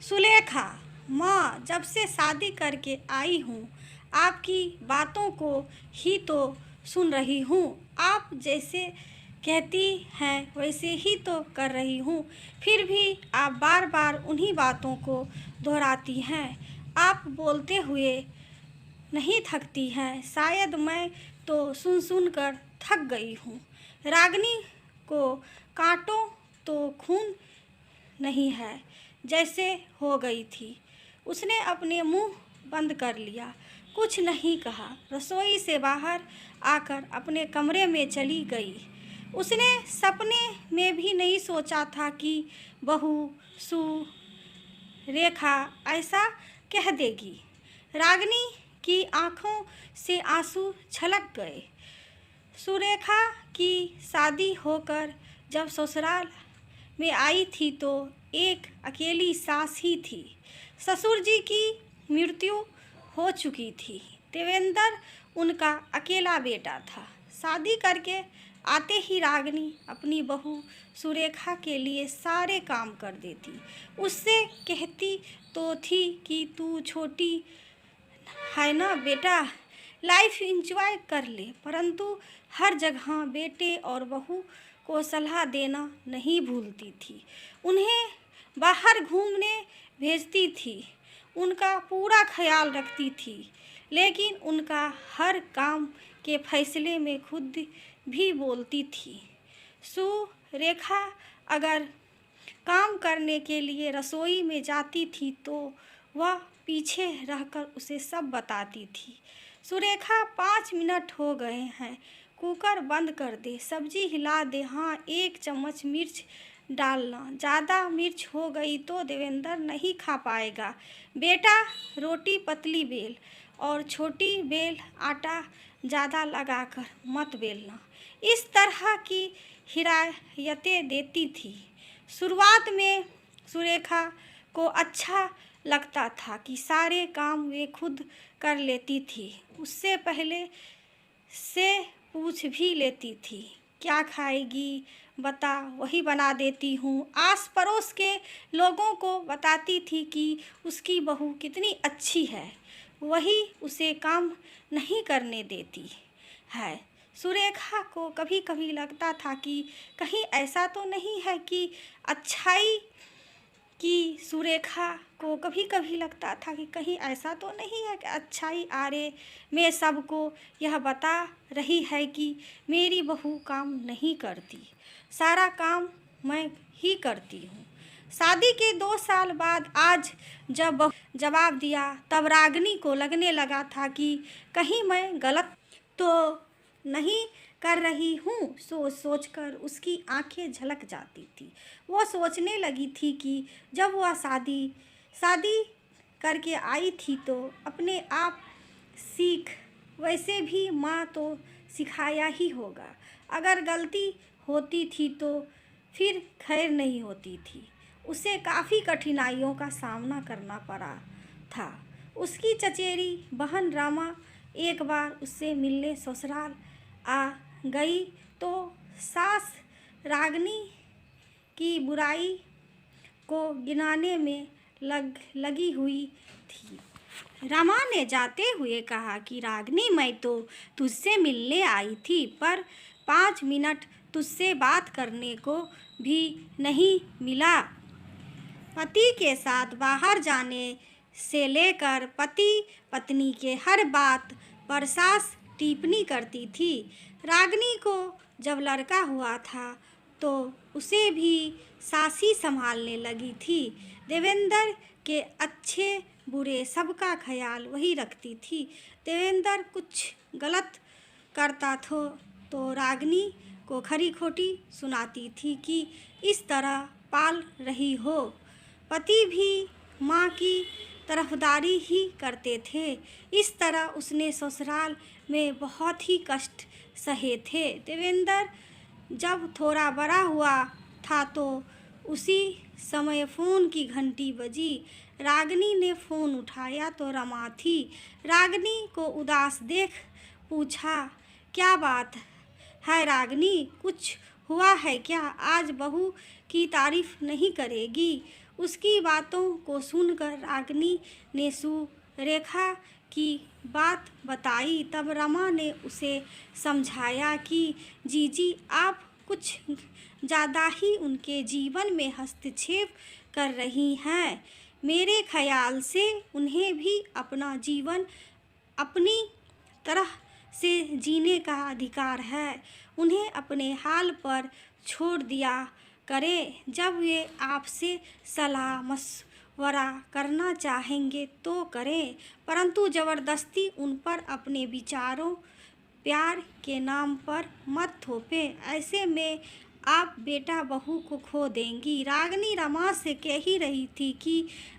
सुलेखा, माँ जब से शादी करके आई हूँ आपकी बातों को ही तो सुन रही हूँ। आप जैसे कहती हैं वैसे ही तो कर रही हूँ, फिर भी आप बार बार उन्हीं बातों को दोहराती हैं। आप बोलते हुए नहीं थकती हैं। शायद मैं तो सुन सुन कर थक गई हूँ। रागिनी को काटो तो खून नहीं है जैसे हो गई थी। उसने अपने मुंह बंद कर लिया, कुछ नहीं कहा। रसोई से बाहर आकर अपने कमरे में चली गई। उसने सपने में भी नहीं सोचा था कि बहू सुरेखा ऐसा कह देगी। रागिनी की आंखों से आंसू छलक गए। सुरेखा की शादी होकर जब ससुराल में आई थी तो एक अकेली सास ही थी। ससुर जी की मृत्यु हो चुकी थी। देवेंद्र उनका अकेला बेटा था। शादी करके आते ही रागिनी अपनी बहू सुरेखा के लिए सारे काम कर देती। उससे कहती तो थी कि तू छोटी है ना बेटा, लाइफ एंजॉय कर ले, परंतु हर जगह बेटे और बहू को सलाह देना नहीं भूलती थी। उन्हें बाहर घूमने भेजती थी, उनका पूरा ख्याल रखती थी, लेकिन उनका हर काम के फैसले में खुद भी बोलती थी। सुरेखा अगर काम करने के लिए रसोई में जाती थी तो वह पीछे रहकर उसे सब बताती थी। सुरेखा 5 मिनट हो गए हैं, कुकर बंद कर दे, सब्जी हिला दे, हाँ 1 चम्मच मिर्च डालना, ज़्यादा मिर्च हो गई तो देवेंद्र नहीं खा पाएगा। बेटा रोटी पतली बेल और छोटी बेल, आटा ज़्यादा लगाकर मत बेलना। इस तरह की हिदायतें देती थी। शुरुआत में सुरेखा को अच्छा लगता था कि सारे काम वे खुद कर लेती थी। उससे पहले से पूछ भी लेती थी, क्या खाएगी बता, वही बना देती हूँ। आस पड़ोस के लोगों को बताती थी कि उसकी बहू कितनी अच्छी है, वही उसे काम नहीं करने देती है। सुरेखा को कभी कभी लगता था कि कहीं ऐसा तो नहीं है कि अच्छाई की सुरेखा को कभी कभी लगता था कि कहीं ऐसा तो नहीं है कि अच्छाई आरे में सबको यह बता रही है कि मेरी बहू काम नहीं करती, सारा काम मैं ही करती हूँ। शादी के 2 साल बाद आज जब बहू जवाब दिया तब रागिनी को लगने लगा था कि कहीं मैं गलत तो नहीं कर रही हूँ। सोच सोचकर उसकी आंखें झलक जाती थी। वो सोचने लगी थी कि जब वह शादी करके आई थी तो अपने आप सीख, वैसे भी माँ तो सिखाया ही होगा। अगर गलती होती थी तो फिर खैर नहीं होती थी। उसे काफ़ी कठिनाइयों का सामना करना पड़ा था। उसकी चचेरी बहन रामा एक बार उससे मिलने ससुराल आ गई तो सास रागिनी की बुराई को गिनाने में लगी हुई थी। रमा ने जाते हुए कहा कि रागिनी, मैं तो तुझसे मिलने आई थी, पर 5 मिनट तुझसे बात करने को भी नहीं मिला। पति के साथ बाहर जाने से लेकर पति पत्नी के हर बात पर सास टिप्पणी करती थी। रागिनी को जब लड़का हुआ था तो उसे भी सासी संभालने लगी थी। देवेंद्र के अच्छे बुरे सबका ख्याल वही रखती थी। देवेंद्र कुछ गलत करता तो रागिनी को खरी खोटी सुनाती थी कि इस तरह पाल रही हो। पति भी माँ की तरफदारी ही करते थे। इस तरह उसने ससुराल में बहुत ही कष्ट सहे थे। देवेंद्र जब थोड़ा बड़ा हुआ था तो उसी समय फ़ोन की घंटी बजी। रागिनी ने फ़ोन उठाया तो रमा थी। रागिनी को उदास देख पूछा, क्या बात है रागिनी, कुछ हुआ है क्या? आज बहू की तारीफ नहीं करेगी? उसकी बातों को सुनकर रागिनी ने सुरेखा की बात बताई। तब रमा ने उसे समझाया कि जीजी आप कुछ ज़्यादा ही उनके जीवन में हस्तक्षेप कर रही हैं। मेरे ख्याल से उन्हें भी अपना जीवन अपनी तरह से जीने का अधिकार है। उन्हें अपने हाल पर छोड़ दिया करें। जब वे आपसे सलाह मशवरा करना चाहेंगे तो करें, परंतु ज़बरदस्ती उन पर अपने विचारों प्यार के नाम पर मत थोपें। ऐसे में आप बेटा बहू को खो देंगी। रागिनी रमा से कह ही रही थी कि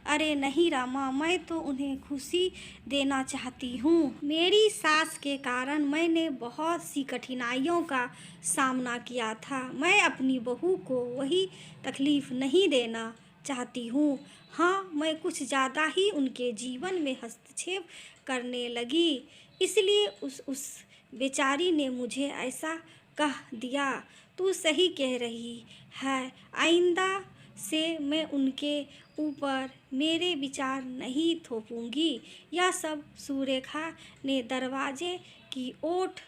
अरे नहीं रमा, मैं तो उन्हें खुशी देना चाहती हूँ। मेरी सास के कारण मैंने बहुत सी कठिनाइयों का सामना किया था। मैं अपनी बहू को वही तकलीफ़ नहीं देना चाहती हूँ। हाँ, मैं कुछ ज़्यादा ही उनके जीवन में हस्तक्षेप करने लगी, इसलिए उस बेचारी ने मुझे ऐसा कह दिया। तू सही कह रही है। आइंदा से मैं उनके ऊपर मेरे विचार नहीं थोपूंगी। यह सब सुरेखा ने दरवाजे की ओट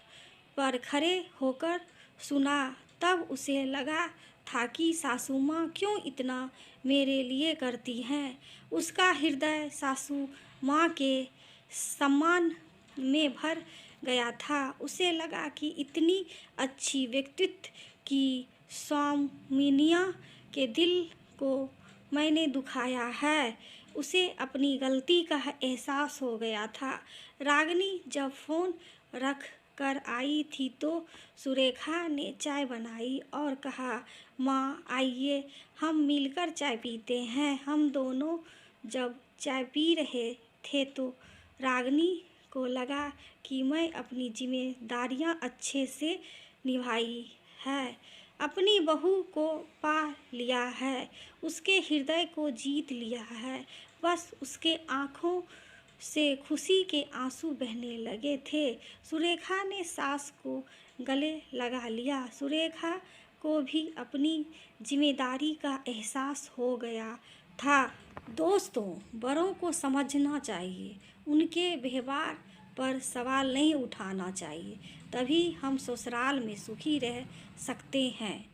पर खड़े होकर सुना। तब उसे लगा था कि सासू माँ क्यों इतना मेरे लिए करती हैं। उसका हृदय सासू माँ के सम्मान में भर गया था। उसे लगा कि इतनी अच्छी व्यक्तित्व की स्वामिनिया के दिल को मैंने दुखाया है। उसे अपनी गलती का एहसास हो गया था। रागिनी जब फ़ोन रख कर आई थी तो सुरेखा ने चाय बनाई और कहा, माँ आइए हम मिलकर चाय पीते हैं। हम दोनों जब चाय पी रहे थे तो रागिनी को लगा कि मैं अपनी जिम्मेदारियां अच्छे से निभाई है, अपनी बहू को पा लिया है, उसके हृदय को जीत लिया है। बस उसके आँखों से खुशी के आंसू बहने लगे थे। सुरेखा ने सास को गले लगा लिया। सुरेखा को भी अपनी जिम्मेदारी का एहसास हो गया था। दोस्तों, बड़ों को समझना चाहिए, उनके व्यवहार पर सवाल नहीं उठाना चाहिए, तभी हम ससुराल में सुखी रह सकते हैं।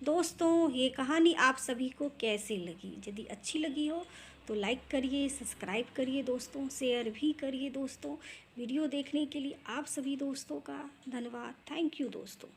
दोस्तों, ये कहानी आप सभी को कैसी लगी? यदि अच्छी लगी हो तो लाइक करिए, सब्सक्राइब करिए दोस्तों, शेयर भी करिए दोस्तों। वीडियो देखने के लिए आप सभी दोस्तों का धन्यवाद। थैंक यू दोस्तों।